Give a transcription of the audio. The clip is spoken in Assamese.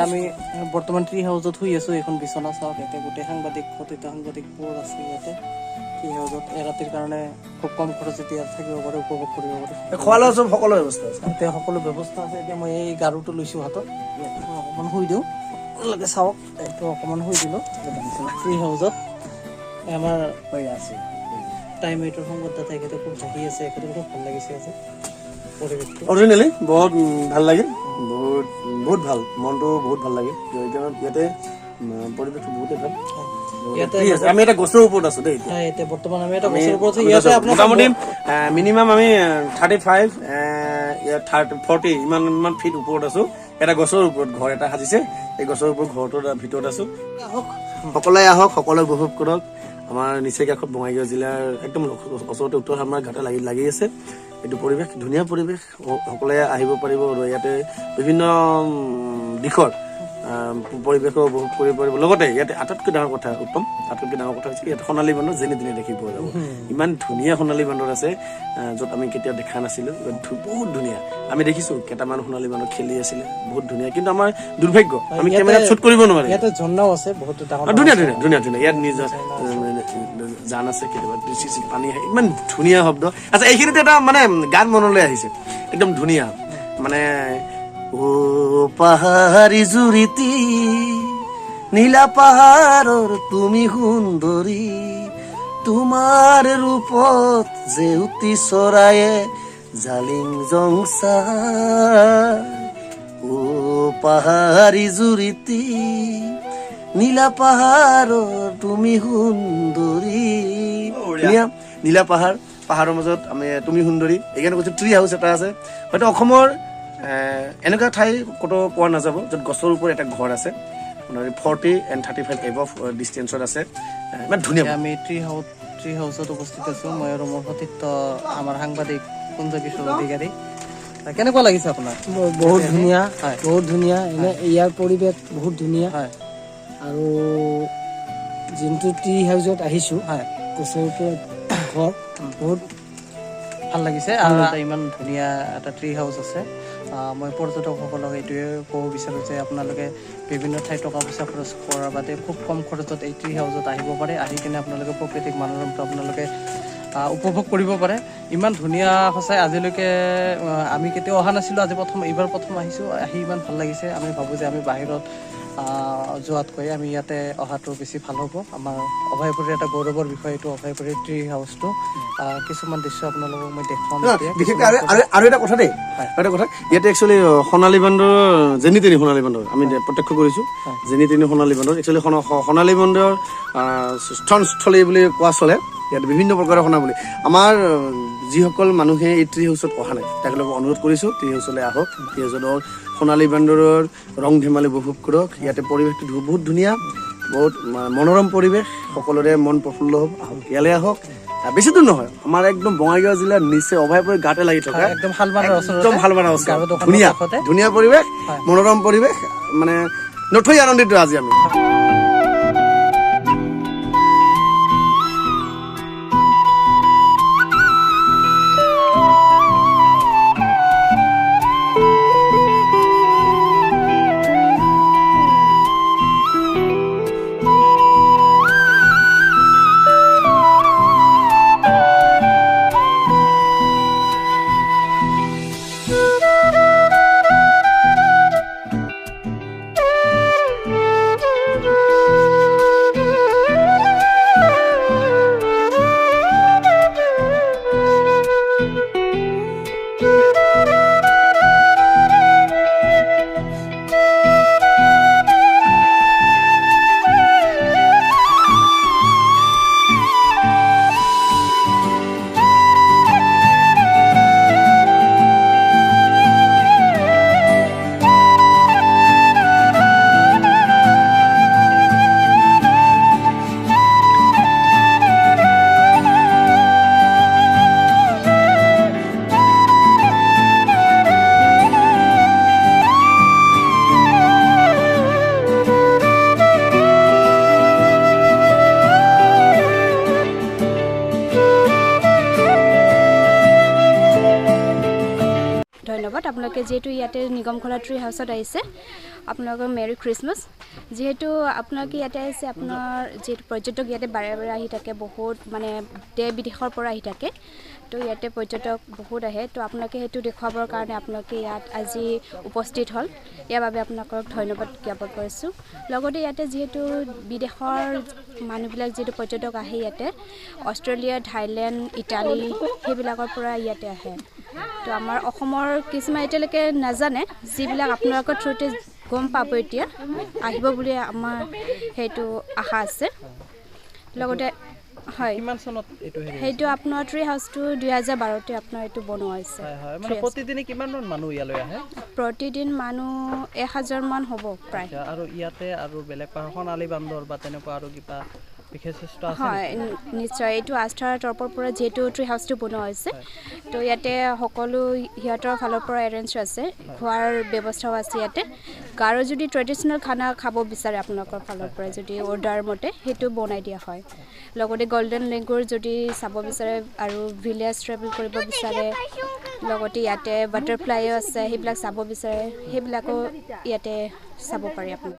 আমি বৰ্তমান ট্ৰি হাউচত শুই আছো। এখন বিচনা চাওক, ইয়াতে গোটেই সাংবাদিকবোৰ আছে। ইয়াতে ট্ৰি হাউচত এৰাতিৰ কাৰণে খুব কম খৰচত ইয়াত থাকিব পাৰে, উপভোগ কৰিব পাৰে। খোৱা লোৱা চব সকলো ব্যৱস্থা আছে, ইয়াতে সকলো ব্যৱস্থা আছে। এতিয়া মই এই গাৰুটো লৈছো হাতত, ইয়াতে মই অকণমান শুই দিওঁ। লাগে চাওক, এইটো অকণমান শুই দিলোঁ। ট্ৰি হাউচত আমাৰ আছে টাইম এইটোৰ সংবাদদাতা এখেতে খুব হাঁহি আছে, এখেতে খুব ভাল লাগিছে আজি পৰিৱেশটো। অৰিজিনেলি বহুত ভাল লাগিল, বহুত ভাল, মনটো বহুত ভাল লাগিল। ইয়াতে পৰিৱেশটো বহুতেই ভাল। আমি এটা গছৰ ওপৰত আছো দেই। এতিয়া বৰ্তমান আমি এটা গছৰ ওপৰত আছো। ইয়াতে মোটামুটি মিনিমাম আমি 35 40 ইমান ফিট ওপৰত আছো। এটা গছৰ ওপৰত ঘৰ এটা সাজিছে, এই গছৰ ওপৰত ঘৰটোৰ ভিতৰত আছো। সকলোৱে আহক, সকলোৱে উপভোগ কৰক। আমাৰ নিচেই কাষত বঙাইগাঁও জিলাৰ একদম ওচৰতে উত্তৰ হামাৰ ঘাটে লাগি আছে এইটো পৰিৱেশ, ধুনীয়া পৰিৱেশ। সকলোৱে আহিব পাৰিব আৰু ইয়াতে বিভিন্ন দিশৰ পৰিৱেশো উপভোগ কৰিব পাৰিব। লগতে ইয়াতে আটাইতকৈ ডাঙৰ কথা হৈছে ইয়াত সোণালী বান্দৰ যেনে তেনে দেখি পোৱা যাব। ইমান ধুনীয়া সোণালী বান্দৰ আছে, য'ত আমি কেতিয়াও দেখা নাছিলো। বহুত ধুনীয়া, আমি দেখিছো কেইটামান সোণালী বান্দৰ খেলি আছিলে, বহুত ধুনীয়া। কিন্তু আমাৰ দুৰ্ভাগ্য, আমি কেমেৰাত শ্বুট কৰিব নোৱাৰিম। ইয়াতে ঝৰ্ণাও আছে, বহুত ধুনীয়া। ইয়াত নিজৰ জান আছে, কেতিয়াবা পানী আহে, ইমান ধুনীয়া শব্দ। আচ্ছা, এইখিনিতে এটা মানে গান মনলৈ আহিছে, একদম ধুনীয়া মানে। ও পাহাড়ি জুৰিতি নীলা পাহাৰৰ তুমি সুন্দৰী, তোমাৰ ৰূপত জেউতি চৰায়ে জালিং জংচা। ও পাহাড়ি জুৰিতি নীলা পাহাৰৰ তুমি সুন্দৰী। নীলা পাহাৰৰ মাজত আমি তুমি সুন্দৰী। এইকাৰণে কৈছো ট্ৰি হাউচ এটা আছে। হয়তো অসমৰ এনেকুৱা ঠাই ক'তো পোৱা নাযাব য'ত গছৰ ওপৰত এটা ঘৰ আছে। 40 and 35 এবভ ডিষ্টেঞ্চত আছে। ইমান ধুনীয়া। আমি ট্ৰি হাউচত উপস্থিত আছো, মই আৰু মোৰ সতীৰ্থ আমাৰ সাংবাদিক কুঞ্জ কিশোৰ অধিকাৰী। কেনেকুৱা লাগিছে আপোনাৰ? বহুত ধুনীয়া, বহুত ধুনীয়া। ইয়াৰ পৰিৱেশ বহুত ধুনীয়া। আৰু যোনটো ট্ৰি হাউচত আহিছো, গছৰ ওপৰত ঘৰ, বহুত ভাল লাগিছে। আৰু ইমান ধুনীয়া এটা ট্ৰি হাউচ আছে। মই পৰ্যটকসকলক এইটোৱে ক'ব বিচাৰোঁ যে আপোনালোকে বিভিন্ন ঠাইত টকা পইচা খৰচ কৰাৰ বাদে খুব কম খৰচত এই ট্ৰি হাউচত আহিব পাৰে। আহি কিনে আপোনালোকে প্ৰাকৃতিক মনোৰমটো আপোনালোকে উপভোগ কৰিব পাৰে। ইমান ধুনীয়া, সঁচাই আজিলৈকে আমি কেতিয়াও অহা নাছিলোঁ, এইবাৰ প্ৰথম আহিছোঁ। আহি ইমান ভাল লাগিছে। আমি ভাবোঁ যে আমি বাহিৰত যোৱাতকৈ আমি ইয়াতে অহাটো বেছি ভাল হ'ব। আমাৰ অভয়পুৰীৰ এটা গৌৰৱৰ বিষয় এইটো, অভয়পুৰীৰ ট্ৰি হাউচটো। কিছুমান দৃশ্য আপোনালোকক মই দেখুৱাম। বিশেষকৈ আৰু এটা কথা দেই, ইয়াতে একচুৱেলি সোণালী বান্দৰ, যেনি তেনি সোণালী বান্দৰ আমি প্ৰত্যক্ষ কৰিছোঁ। যেনি তেনি সোণালী বান্দৰ, একচুৱেলি সোণালী বান্দৰ স্থলী বুলি কোৱা চলে। ইয়াত বিভিন্ন প্ৰকাৰৰ সোণালী, আমাৰ যিসকল মানুহে এই ট্ৰি হাউচত অহা নাই তেখেতলোকক অনুৰোধ কৰিছোঁ, ট্ৰি হাউচলৈ আহক। ট্ৰি হাউচত সোণালী বান্দৰৰ ৰং ধেমালি উপভোগ কৰক। ইয়াতে পৰিৱেশটো বহুত ধুনীয়া, বহুত মনোৰম পৰিৱেশ, সকলোৰে মন প্ৰফুল্ল হ'ব। ইয়ালৈ আহক। বেছি দূৰ নহয়, আমাৰ একদম বঙাইগাঁও জিলাৰ নিচে অভয়পুৰীৰ গাতে লাগি থকা একদম শালমাৰাৰ ওচৰত ধুনীয়া পৰিৱেশ, মনোৰম পৰিৱেশ। মানে নথৈ আনন্দিত আজি আমি। ধন্যবাদ আপোনালোকে যিহেতু ইয়াতে নিগমখোলা ট্ৰি হাউচত আহিছে আপোনালোকৰ মেৰি খ্ৰীষ্টমাছ যিহেতু আপোনালোকে ইয়াতে আহিছে আপোনাৰ যিহেতু পৰ্যটক ইয়াতে বাৰে বাৰে আহি থাকে বহুত মানে দেশ বিদেশৰ পৰা আহি থাকে তো ইয়াতে পৰ্যটক বহুত আহে তো আপোনালোকে সেইটো দেখুৱাবৰ কাৰণে আপোনালোকে ইয়াত আজি উপস্থিত হ'ল ইয়াৰ বাবে আপোনালোকক ধন্যবাদ জ্ঞাপন কৰিছোঁ লগতে ইয়াতে যিহেতু বিদেশৰ মানুহবিলাক যিহেতু পৰ্যটক আহে ইয়াতে অষ্ট্ৰেলিয়া থাইলেণ্ড ইটালী সেইবিলাকৰ পৰা ইয়াতে আহে তো আমাৰ অসমৰ কিছুমান এতিয়ালৈকে নাজানে যিবিলাক আপোনালোকৰ থ্ৰুতে গম পাব এতিয়া আহিব বুলি আমাৰ সেইটো আশা আছে লগতে হয় কিমান চনত এইটো হেৰি সেইটো আপোনাৰ ট্ৰি হাউচটো 2012তে আপোনাৰ এইটো বনোৱা হৈছে হয় মানে প্ৰতিদিনে কিমান মানুহ ইয়ালৈ আহে প্ৰতিদিন মানুহ 1000 মান হ'ব প্ৰায় আৰু ইয়াতে আৰু বেলেগ সোণালী বান্দৰ বা তেনেকুৱা আৰু কিবা বিশেষত্ব আছে হয় নিশ্চয় এইটো আস্থাৰ তৰফৰ পৰা যেটো ট্ৰি হাউচটো বনোৱা হৈছে তো ইয়াতে সকলো হিয়াতৰ ফালৰ পৰা এৰেঞ্জ আছে খোৱাৰ ব্যৱস্থাও আছে ইয়াতে গাৰো যদি ট্ৰেডিশনেল খানা খাব বিচাৰে আপোনালোকৰ ফালৰ পৰা যদি অৰ্ডাৰ মতে সেইটো বনাই দিয়া হয় লগতে গোল্ডেন লেংগুৰ যদি চাব বিচাৰে আৰু ভিলেজ ট্ৰেভেল কৰিব বিচাৰে লগতে ইয়াতে বাটাৰফ্লাইও আছে সেইবিলাক চাব বিচাৰে সেইবিলাকো ইয়াতে চাব পাৰি আপুনি